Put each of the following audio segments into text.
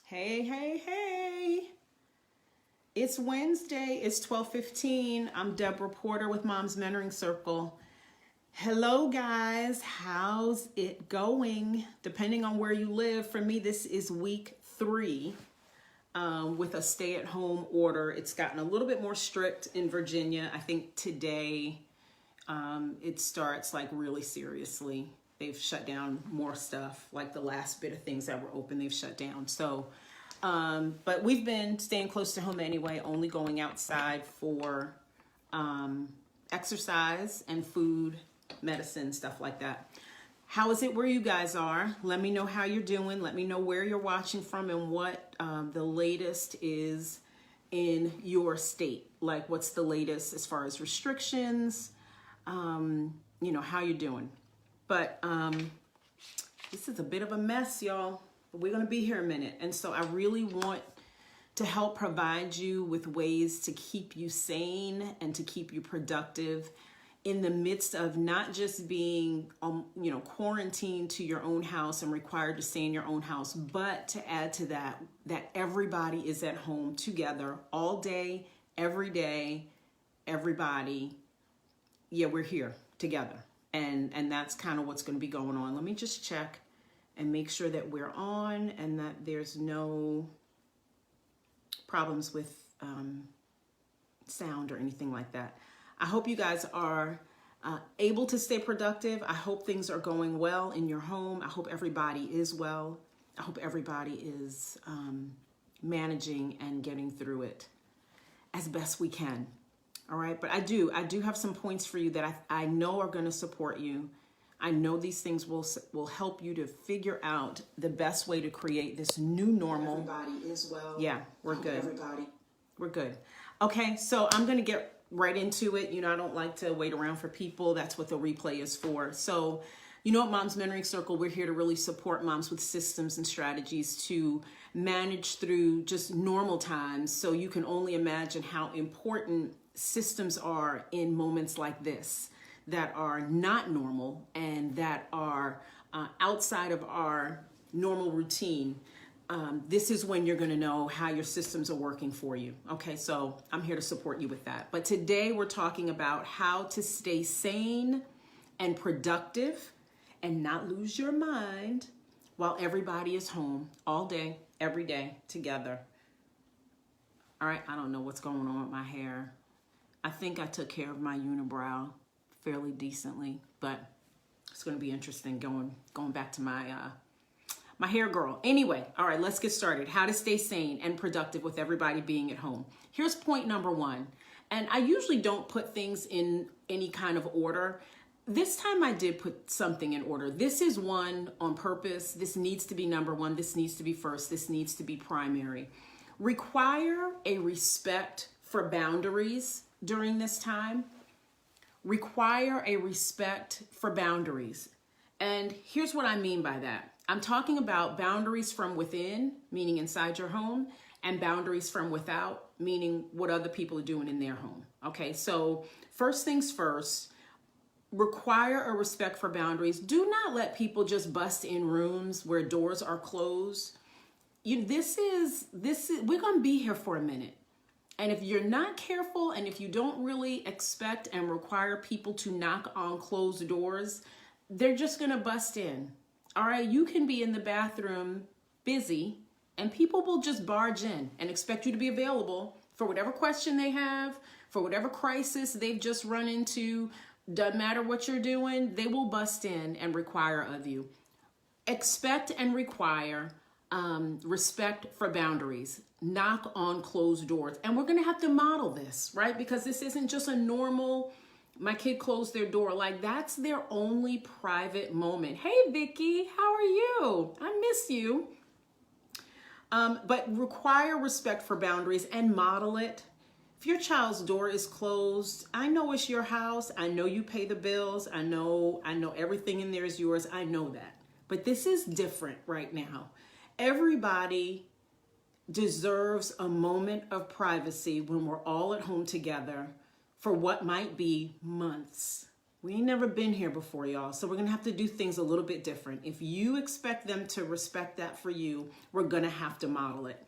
Hey, hey, hey. It's Wednesday. It's 12:15. I'm Deborah Porter with Mom's Mentoring Circle. Hello, guys. How's it going? Depending on where you live, for me, this is week 3 with a stay-at-home order. It's gotten a little bit more strict in Virginia. I think today it starts like really seriously. They've shut down more stuff, like the last bit of things that were open, they've shut down. So, but we've been staying close to home anyway, only going outside for exercise and food, medicine, stuff like that. How is it where you guys are? Let me know how you're doing. Let me know where you're watching from and what the latest is in your state. Like what's the latest as far as restrictions, how you're doing. But this is a bit of a mess, y'all. But we're going to be here a minute. And so I really want to help provide you with ways to keep you sane and to keep you productive in the midst of not just being, quarantined to your own house and required to stay in your own house, but to add to that everybody is at home together all day, every day, everybody. Yeah, we're here together. And that's kind of what's going to be going on. Let me just check and make sure that we're on and that there's no problems with sound or anything like that. I hope you guys are able to stay productive. I hope things are going well in your home. I hope everybody is well. I hope everybody is managing and getting through it as best we can. All right, but I do have some points for you that I know are going to support you. I know these things will help you to figure out the best way to create this new normal. Everybody is well. Yeah, we're good. Everybody. We're good. Okay, so I'm going to get right into it. I don't like to wait around for people. That's what the replay is for. So, at Mom's Mentoring Circle, we're here to really support moms with systems and strategies to manage through just normal times. So you can only imagine how important systems are in moments like this that are not normal and that are outside of our normal routine. This is when you're going to know how your systems are working for you. Okay, so I'm here to support you with that. But today we're talking about how to stay sane and productive and not lose your mind while everybody is home all day, every day together. All right, I don't know what's going on with my hair. I think I took care of my unibrow fairly decently, but it's going to be interesting going back to my hair girl. Anyway, all right, let's get started. How to stay sane and productive with everybody being at home. Here's point number 1. And I usually don't put things in any kind of order. This time I did put something in order. This is one on purpose. This needs to be number 1. This needs to be first. This needs to be primary. Require a respect for boundaries during this time. Require a respect for boundaries. And here's what I mean by that. I'm talking about boundaries from within, meaning inside your home, and boundaries from without, meaning what other people are doing in their home. Okay, so first things first, require a respect for boundaries. Do not let people just bust in rooms where doors are closed. We're going to be here for a minute. And if you're not careful and if you don't really expect and require people to knock on closed doors, they're just going to bust in. All right, you can be in the bathroom busy and people will just barge in and expect you to be available for whatever question they have, for whatever crisis they've just run into. Doesn't matter what you're doing, they will bust in and require of you. Expect and require respect for boundaries. Knock on closed doors. And we're going to have to model this, right? Because this isn't just a normal, my kid closed their door. Like that's their only private moment. Hey, Vicky, how are you? I miss you. But require respect for boundaries and model it. If your child's door is closed, I know it's your house. I know you pay the bills. I know everything in there is yours. I know that. But this is different right now. Everybody deserves a moment of privacy when we're all at home together for what might be months, We ain't never been here before, y'all. So we're going to have to do things a little bit different. If you expect them to respect that for you, we're going to have to model it.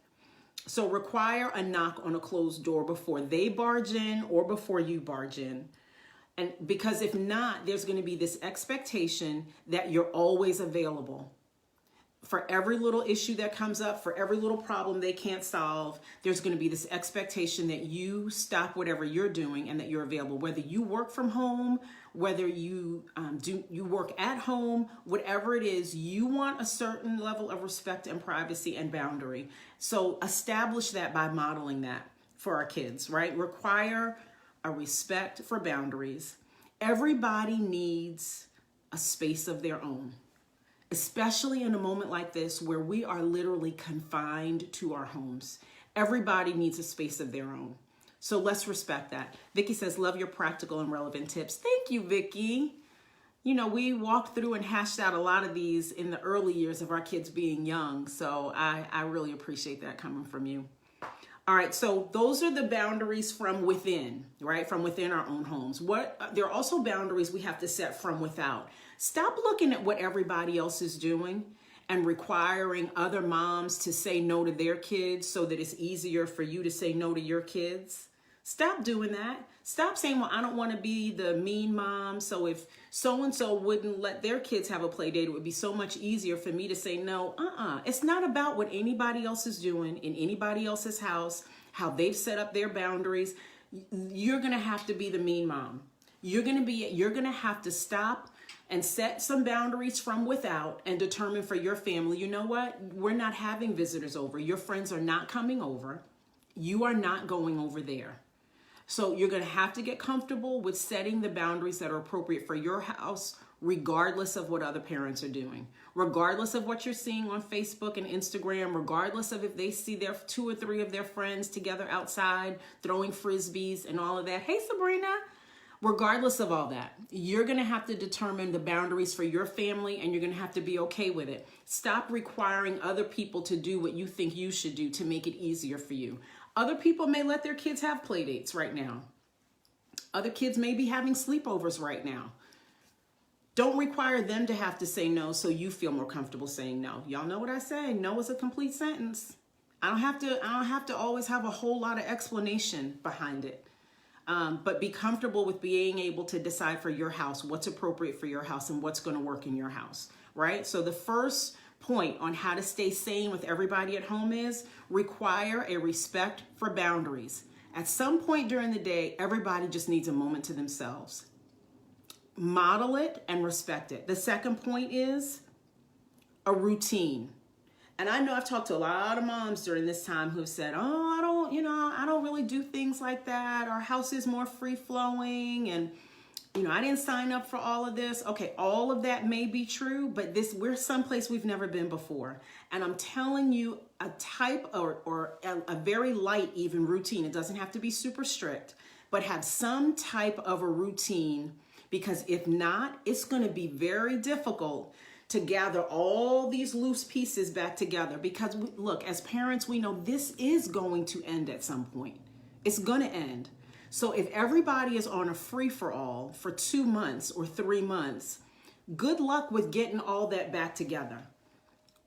So require a knock on a closed door before they barge in or before you barge in. And because if not, there's going to be this expectation that you're always available. For every little issue that comes up, for every little problem they can't solve, there's going to be this expectation that you stop whatever you're doing and that you're available. Whether you work from home, whether you you work at home, whatever it is, you want a certain level of respect and privacy and boundary. So establish that by modeling that for our kids, right? Require a respect for boundaries. Everybody needs a space of their own, especially in a moment like this where we are literally confined to our homes. Everybody needs a space of their own. So let's respect that. Vicky says, love your practical and relevant tips. Thank you, Vicky. You know, we walked through and hashed out a lot of these in the early years of our kids being young. So I really appreciate that coming from you. All right, so those are the boundaries from within, right? From within our own homes. There are also boundaries we have to set from without. Stop looking at what everybody else is doing and requiring other moms to say no to their kids so that it's easier for you to say no to your kids. Stop doing that. Stop saying, well, I don't want to be the mean mom. So if so-and-so wouldn't let their kids have a play date, it would be so much easier for me to say no. It's not about what anybody else is doing in anybody else's house, how they've set up their boundaries. You're going to have to be the mean mom. You're going to have to stop and set some boundaries from without and determine for your family, you know what? We're not having visitors over. Your friends are not coming over. You are not going over there. So you're going to have to get comfortable with setting the boundaries that are appropriate for your house, regardless of what other parents are doing, regardless of what you're seeing on Facebook and Instagram, regardless of if they see their 2 or 3 of their friends together outside throwing frisbees and all of that. Hey, Sabrina. Regardless of all that, you're going to have to determine the boundaries for your family, and you're going to have to be okay with it. Stop requiring other people to do what you think you should do to make it easier for you. Other people may let their kids have play dates right now. Other kids may be having sleepovers right now. Don't require them to have to say no so you feel more comfortable saying no. Y'all know what I say. No is a complete sentence. I don't have to always have a whole lot of explanation behind it. But be comfortable with being able to decide for your house what's appropriate for your house and what's going to work in your house, right? So the first point on how to stay sane with everybody at home is require a respect for boundaries. At some point during the day, everybody just needs a moment to themselves. Model it and respect it. The second point is a routine. And I know I've talked to a lot of moms during this time who've said, oh, I don't really do things like that. Our house is more free flowing. And, I didn't sign up for all of this. Okay, all of that may be true, but we're someplace we've never been before. And I'm telling you a type or a very light even routine. It doesn't have to be super strict, but have some type of a routine, because if not, it's going to be very difficult to gather all these loose pieces back together. Because look, as parents, we know this is going to end at some point. It's going to end. So if everybody is on a free-for-all for 2 months or 3 months, good luck with getting all that back together.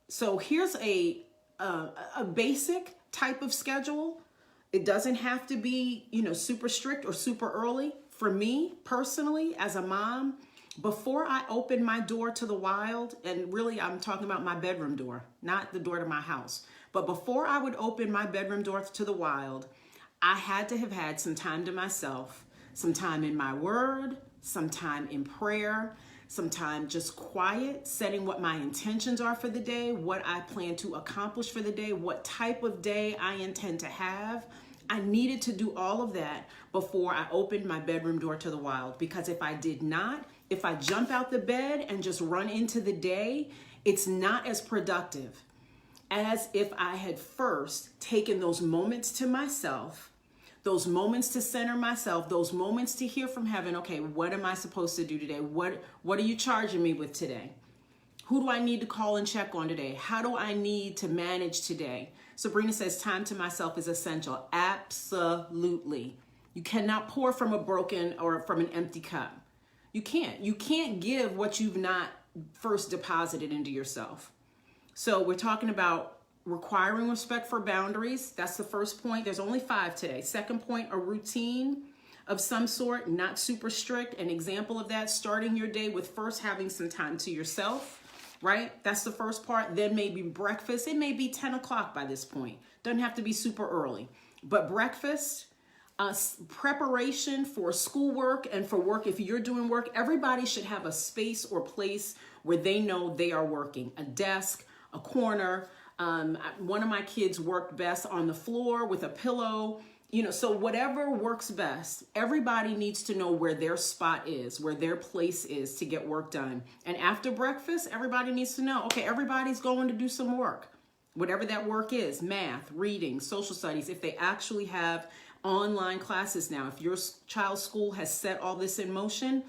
So here's a basic type of schedule. It doesn't have to be, super strict or super early. For me personally, as a mom, before I open my door to the wild, and really I'm talking about my bedroom door, not the door to my house, but before I would open my bedroom door to the wild, I had to have had some time to myself, some time in my word, some time in prayer, some time just quiet, setting what my intentions are for the day, what I plan to accomplish for the day, what type of day I intend to have. I needed to do all of that before I opened my bedroom door to the wild, because if I did not, if I jump out the bed and just run into the day, it's not as productive as if I had first taken those moments to myself, those moments to center myself, those moments to hear from heaven. Okay, what am I supposed to do today? What are you charging me with today? Who do I need to call and check on today? How do I need to manage today? Sabrina says time to myself is essential. Absolutely. You cannot pour from a broken or from an empty cup. You can't. You can't give what you've not first deposited into yourself. So we're talking about requiring respect for boundaries. That's the first point. There's only 5 today. Second point, a routine of some sort, not super strict. An example of that, starting your day with first having some time to yourself, right? That's the first part. Then maybe breakfast. It may be 10 o'clock by this point. Doesn't have to be super early. But breakfast, preparation for schoolwork and for work. If you're doing work, everybody should have a space or place where they know they are working. A desk, a corner. One of my kids worked best on the floor with a pillow. So whatever works best, everybody needs to know where their spot is, where their place is to get work done. And after breakfast, everybody needs to know, okay, everybody's going to do some work. Whatever that work is, math, reading, social studies, if they actually have online classes now, if your child's school has set all this in motion,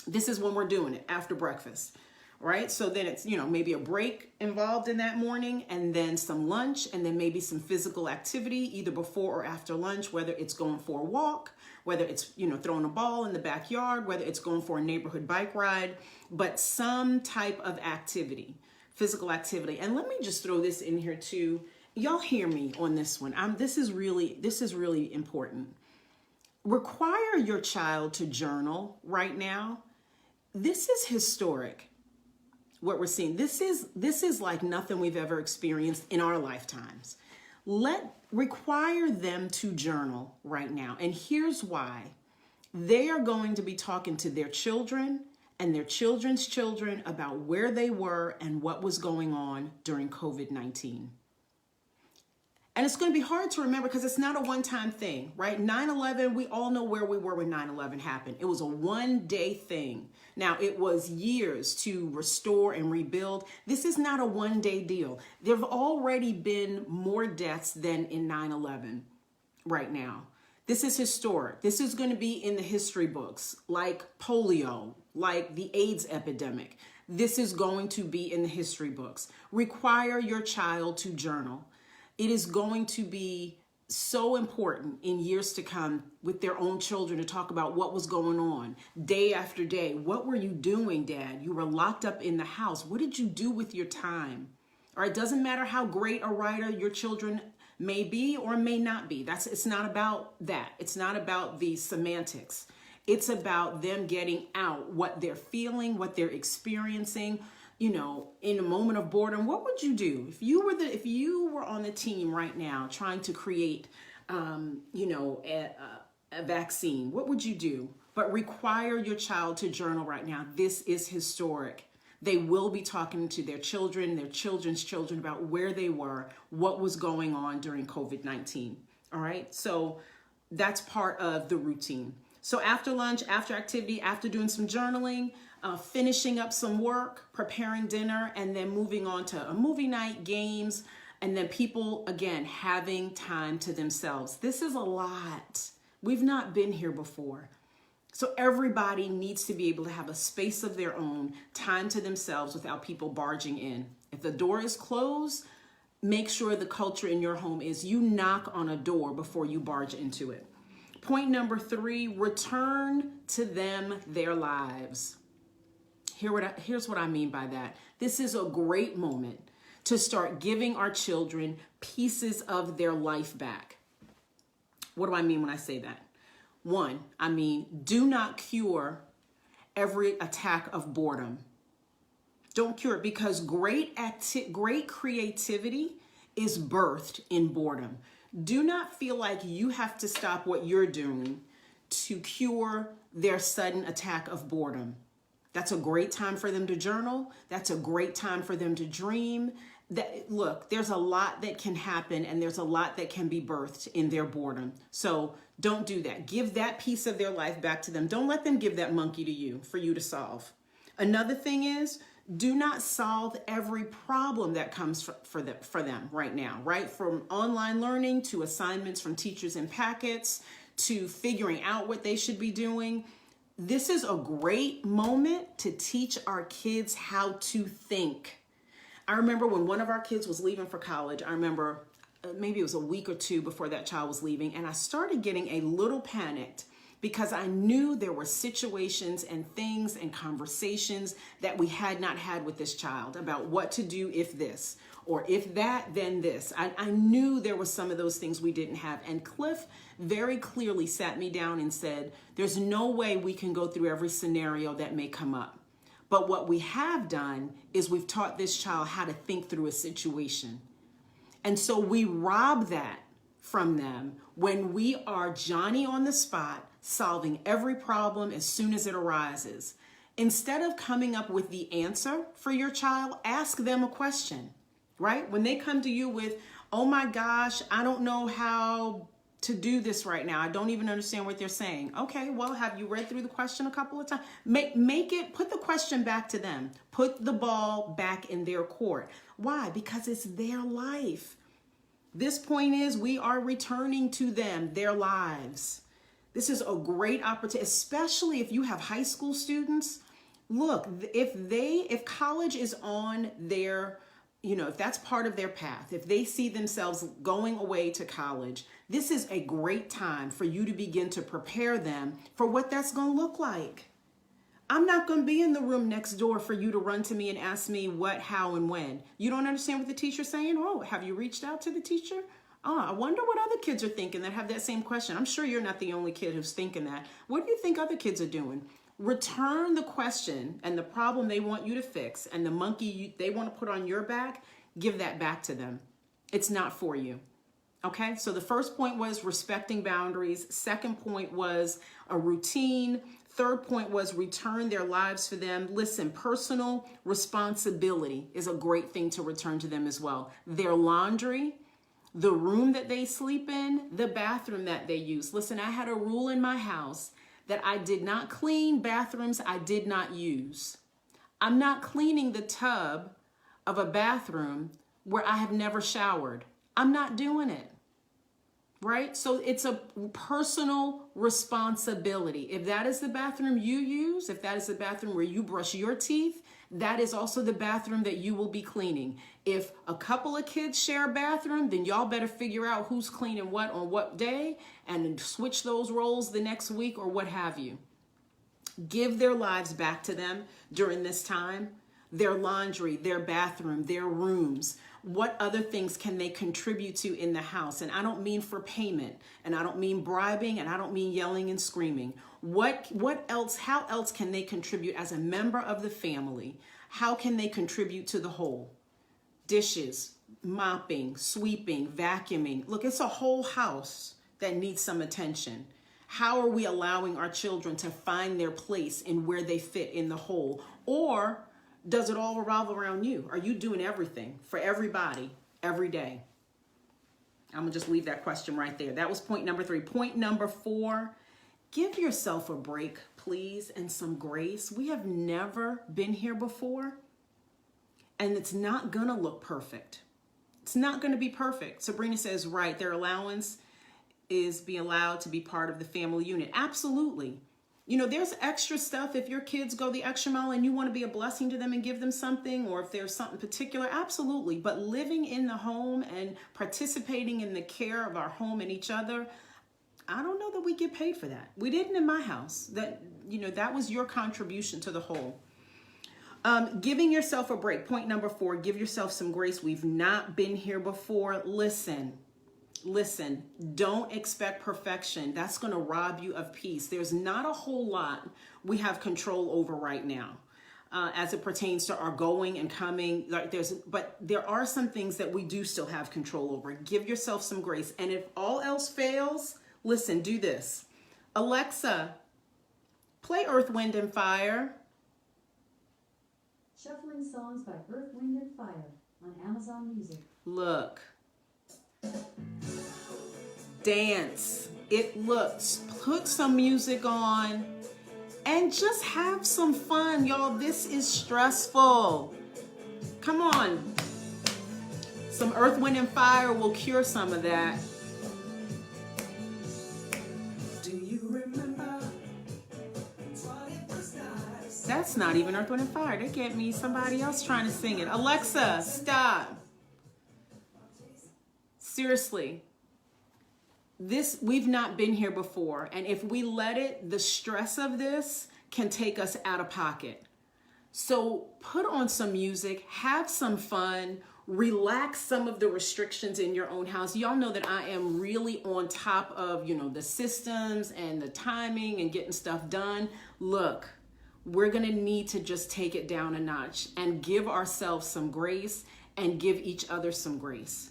this is when we're doing it, after breakfast. Right? So then it's, maybe a break involved in that morning, and then some lunch, and then maybe some physical activity either before or after lunch, whether it's going for a walk, whether it's, throwing a ball in the backyard, whether it's going for a neighborhood bike ride, but some type of activity, physical activity. And let me just throw this in here too. Y'all hear me on this one. This is really important. Require your child to journal right now. This is historic. What we're seeing, this is like nothing we've ever experienced in our lifetimes. Require them to journal right now. And here's why. They are going to be talking to their children and their children's children about where they were and what was going on during COVID-19. And it's going to be hard to remember because it's not a one-time thing, right? 9/11, we all know where we were when 9/11 happened. It was a one-day thing. Now, it was years to restore and rebuild. This is not a one-day deal. There have already been more deaths than in 9/11 right now. This is historic. This is going to be in the history books, like polio, like the AIDS epidemic. This is going to be in the history books. Require your child to journal. It is going to be so important in years to come with their own children to talk about what was going on day after day. What were you doing, Dad? You were locked up in the house. What did you do with your time? All right, it doesn't matter how great a writer your children may be or may not be. It's not about that. It's not about the semantics. It's about them getting out what they're feeling, what they're experiencing. In a moment of boredom, what would you do if you were on the team right now trying to create, a vaccine? What would you do? But require your child to journal right now. This is historic. They will be talking to their children, their children's children about where they were, what was going on during COVID-19. All right. So that's part of the routine. So after lunch, after activity, after doing some journaling, finishing up some work, preparing dinner, and then moving on to a movie night, games, and then people, again, having time to themselves. This is a lot. We've not been here before. So everybody needs to be able to have a space of their own, time to themselves without people barging in. If the door is closed, make sure the culture in your home is you knock on a door before you barge into it. Point number 3, return to them their lives. Here's what I mean by that. This is a great moment to start giving our children pieces of their life back. What do I mean when I say that? 1, I mean, do not cure every attack of boredom. Don't cure it, because great creativity is birthed in boredom. Do not feel like you have to stop what you're doing to cure their sudden attack of boredom. That's a great time for them to journal. That's a great time for them to dream. Look, there's a lot that can happen and there's a lot that can be birthed in their boredom. So don't do that. Give that piece of their life back to them. Don't let them give that monkey to you for you to solve. Another thing is, do not solve every problem that comes for them right now, right? From online learning to assignments from teachers and packets to figuring out what they should be doing. This is a great moment to teach our kids how to think. I remember when one of our kids was leaving for college, I remember maybe it was a week or 2 before that child was leaving, and I started getting a little panicked because I knew there were situations and things and conversations that we had not had with this child about what to do if this, or if that, then this. I knew there were some of those things we didn't have. And Cliff very clearly sat me down and said, there's no way we can go through every scenario that may come up. But what we have done is we've taught this child how to think through a situation. And so we rob that from them when we are Johnny on the spot, solving every problem as soon as it arises. Instead of coming up with the answer for your child, ask them a question, right? When they come to you with, oh my gosh, I don't know how to do this right now. I don't even understand what they're saying. Okay, well, have you read through the question a couple of times? Put the question back to them. Put the ball back in their court. Why? Because it's their life. This point is, we are returning to them, their lives. This is a great opportunity, especially if you have high school students. Look, if college is on their, if that's part of their path, if they see themselves going away to college, this is a great time for you to begin to prepare them for what that's going to look like. I'm not going to be in the room next door for you to run to me and ask me what, how, and when. You don't understand what the teacher's saying? Oh, have you reached out to the teacher? Oh, I wonder what other kids are thinking that have that same question. I'm sure you're not the only kid who's thinking that. What do you think other kids are doing? Return the question and the problem they want you to fix and the monkey they want to put on your back, give that back to them. It's not for you. Okay, so the first point was respecting boundaries. Second point was a routine. Third point was return their lives for them. Listen, personal responsibility is a great thing to return to them as well. Their laundry, the room that they sleep in, the bathroom that they use. Listen, I had a rule in my house that I did not clean bathrooms I did not use. I'm not cleaning the tub of a bathroom where I have never showered. I'm not doing it. Right? So it's a personal responsibility. If that is the bathroom you use, if that is the bathroom where you brush your teeth, that is also the bathroom that you will be cleaning. If a couple of kids share a bathroom, then y'all better figure out who's cleaning what on what day and switch those roles the next week or what have you. Give their lives back to them during this time. Their laundry, their bathroom, their rooms. What other things can they contribute to in the house? And I don't mean for payment, and I don't mean bribing, and I don't mean yelling and screaming. What else, how else can they contribute as a member of the family? How can they contribute to the whole? Dishes, mopping, sweeping, vacuuming. Look, it's a whole house that needs some attention. How are we allowing our children to find their place in where they fit in the whole? Or does it all revolve around you? Are you doing everything for everybody every day? I'm going to just leave that question right there. That was point number 3. Point number 4, give yourself a break, please, and some grace. We have never been here before, and it's not going to look perfect. It's not going to be perfect. Sabrina says, right, their allowance is being allowed to be part of the family unit. Absolutely. There's extra stuff if your kids go the extra mile and you want to be a blessing to them and give them something, or if there's something particular, absolutely. But living in the home and participating in the care of our home and each other, I don't know that we get paid for that. We didn't in my house. That was your contribution to the whole. Giving yourself a break. Point number 4, give yourself some grace. We've not been here before. Listen, don't expect perfection. That's going to rob you of peace. There's not a whole lot we have control over right now as it pertains to our going and coming. But there are some things that we do still have control over. Give yourself some grace. And if all else fails, listen, do this. Alexa, play Earth, Wind, and Fire. Shuffling songs by Earth, Wind, and Fire on Amazon Music. Look. Dance. Put some music on and just have some fun, y'all. This is stressful. Come on. Some Earth, Wind, and Fire will cure some of that. Do you remember? That's not even Earth, Wind, and Fire. They get me somebody else trying to sing it. Alexa, stop. Seriously. we've not been here before. And if we let it, the stress of this can take us out of pocket. So put on some music, have some fun, relax some of the restrictions in your own house. Y'all know that I am really on top of, the systems and the timing and getting stuff done. Look, we're going to need to just take it down a notch and give ourselves some grace and give each other some grace.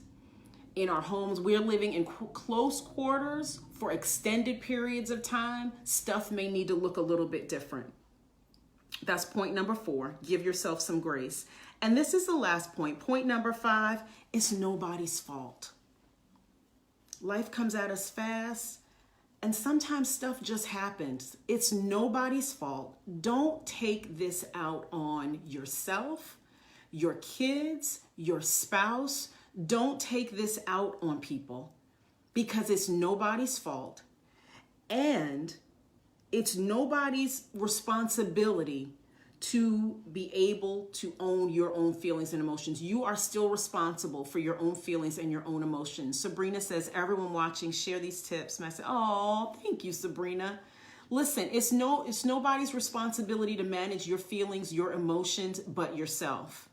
In our homes, we're living in close quarters for extended periods of time. Stuff may need to look a little bit different. That's point number 4. Give yourself some grace. And this is the last point. Point number 5, it's nobody's fault. Life comes at us fast, and sometimes stuff just happens. It's nobody's fault. Don't take this out on yourself, your kids, your spouse. Don't take this out on people, because it's nobody's fault. And it's nobody's responsibility to be able to own your own feelings and emotions. You are still responsible for your own feelings and your own emotions. Sabrina says, everyone watching, share these tips. And I said, oh, thank you, Sabrina. Listen, it's nobody's responsibility to manage your feelings, your emotions, but yourself.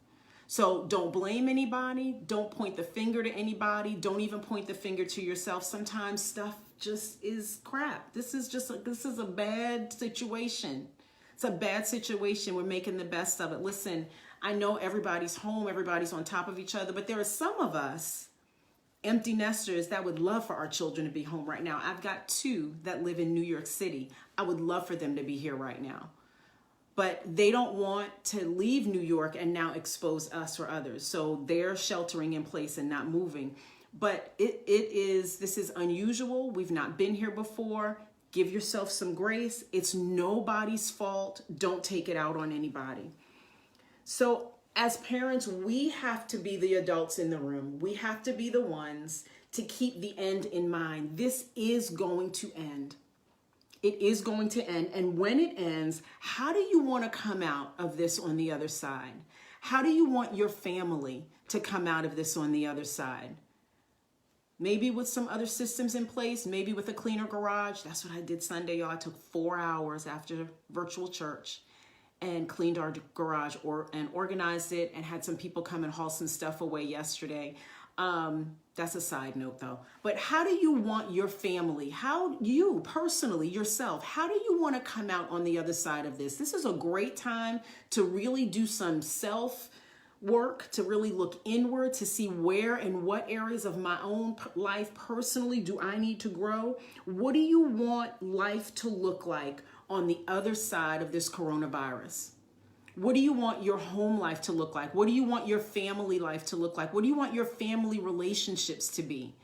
So don't blame anybody. Don't point the finger to anybody. Don't even point the finger to yourself. Sometimes stuff just is crap. This is a bad situation. It's a bad situation. We're making the best of it. Listen, I know everybody's home, everybody's on top of each other, but there are some of us, empty nesters, that would love for our children to be home right now. I've got 2 that live in New York City. I would love for them to be here right now. But they don't want to leave New York and now expose us or others. So they're sheltering in place and not moving. But this is unusual. We've not been here before. Give yourself some grace. It's nobody's fault. Don't take it out on anybody. So as parents, we have to be the adults in the room. We have to be the ones to keep the end in mind. This is going to end. It is going to end. And when it ends, how do you want to come out of this on the other side? How do you want your family to come out of this on the other side? Maybe with some other systems in place, maybe with a cleaner garage. That's what I did Sunday, y'all. I took 4 hours after virtual church and cleaned our garage and organized it, and had some people come and haul some stuff away yesterday. That's a side note though. But how do you want your family, how you personally, yourself, how do you want to come out on the other side of this? This is a great time to really do some self work, to really look inward, to see where and what areas of my own life personally do I need to grow. What do you want life to look like on the other side of this coronavirus? What do you want your home life to look like? What do you want your family life to look like? What do you want your family relationships to be?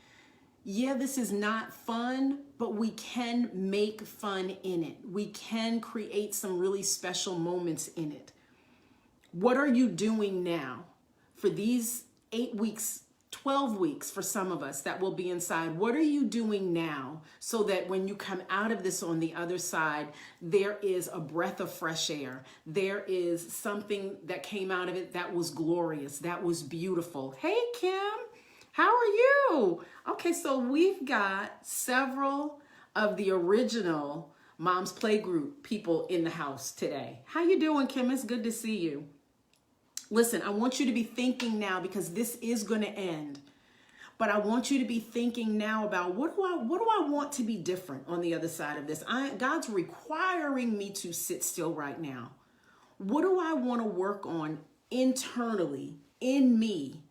Yeah, this is not fun, but we can make fun in it. We can create some really special moments in it. What are you doing now for these 8 weeks, 12 weeks for some of us that will be inside? What are you doing now so that when you come out of this on the other side, there is a breath of fresh air? There is something that came out of it that was glorious, that was beautiful. Hey, Kim, how are you? Okay, so we've got several of the original Mom's Playgroup people in the house today. How you doing, Kim? It's good to see you. Listen, I want you to be thinking now, because this is going to end. But I want you to be thinking now about what do I want to be different on the other side of this? God's requiring me to sit still right now. What do I want to work on internally in me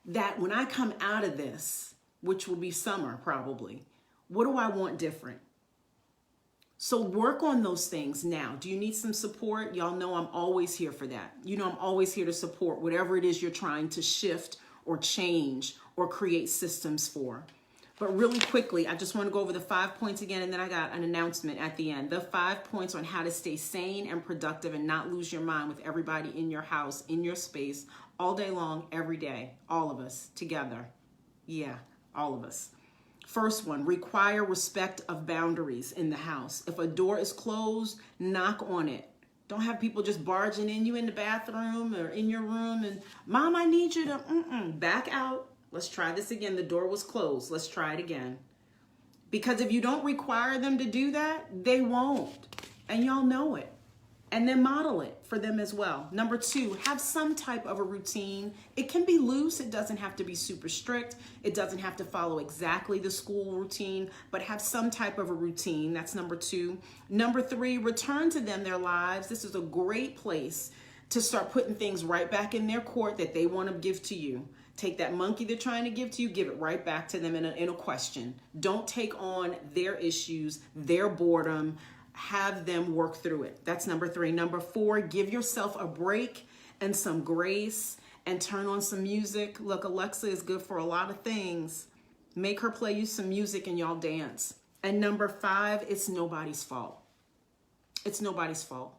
that when I come out of this, which will be summer probably, what do I want different? So work on those things now. Do you need some support? Y'all know I'm always here for that. You know I'm always here to support whatever it is you're trying to shift or change or create systems for. But really quickly, I just want to go over the 5 points again, and then I got an announcement at the end. The 5 points on how to stay sane and productive and not lose your mind with everybody in your house, in your space, all day long, every day. All of us together. Yeah, all of us. First one, require respect of boundaries in the house. If a door is closed, knock on it. Don't have people just barging in you in the bathroom or in your room and, Mom, I need you to, back out. Let's try this again. The door was closed. Let's try it again. Because if you don't require them to do that, they won't. And y'all know it. And then model it for them as well. Number 2, have some type of a routine. It can be loose. It doesn't have to be super strict. It doesn't have to follow exactly the school routine, but have some type of a routine. That's number 2. Number 3, return to them their lives. This is a great place to start putting things right back in their court that they want to give to you. Take that monkey they're trying to give to you, give it right back to them in a question. Don't take on their issues, their boredom. Have them work through it. That's number 3. Number 4, give yourself a break and some grace and turn on some music. Look, Alexa is good for a lot of things. Make her play you some music and y'all dance. And number 5, it's nobody's fault. It's nobody's fault.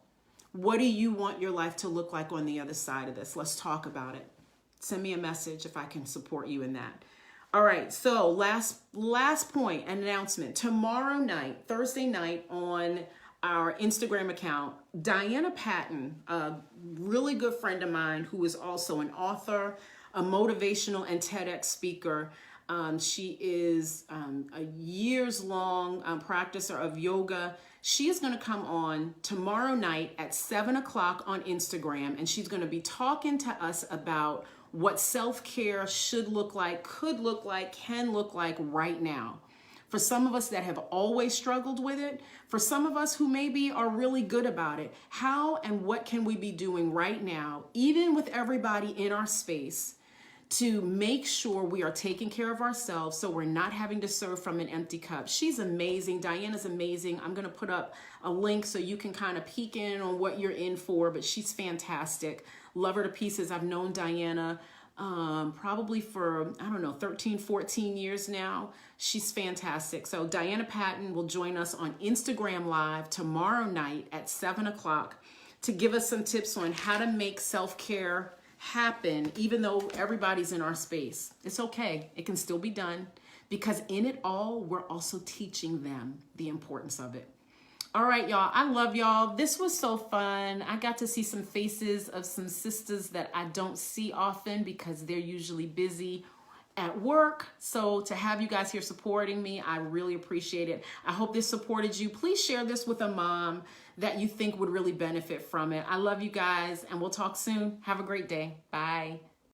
What do you want your life to look like on the other side of this? Let's talk about it. Send me a message if I can support you in that. All right, so last point, an announcement. Tomorrow night, Thursday night, on our Instagram account, Diana Patton, a really good friend of mine who is also an author, a motivational and TEDx speaker. She is a years-long practicer of yoga. She is going to come on tomorrow night at 7 o'clock on Instagram, and she's going to be talking to us about what self-care should look like, could look like, can look like right now. For some of us that have always struggled with it, for some of us who maybe are really good about it, how and what can we be doing right now, even with everybody in our space, to make sure we are taking care of ourselves so we're not having to serve from an empty cup. She's amazing. Diana's amazing. I'm going to put up a link so you can kind of peek in on what you're in for, but she's fantastic. Love her to pieces. I've known Diana probably for, 13, 14 years now. She's fantastic. So Diana Patton will join us on Instagram Live tomorrow night at 7 o'clock to give us some tips on how to make self-care happen, even though everybody's in our space. It's okay. It can still be done, because in it all, we're also teaching them the importance of it. All right, y'all. I love y'all. This was so fun. I got to see some faces of some sisters that I don't see often because they're usually busy at work. So to have you guys here supporting me, I really appreciate it. I hope this supported you. Please share this with a mom that you think would really benefit from it. I love you guys, and we'll talk soon. Have a great day. Bye.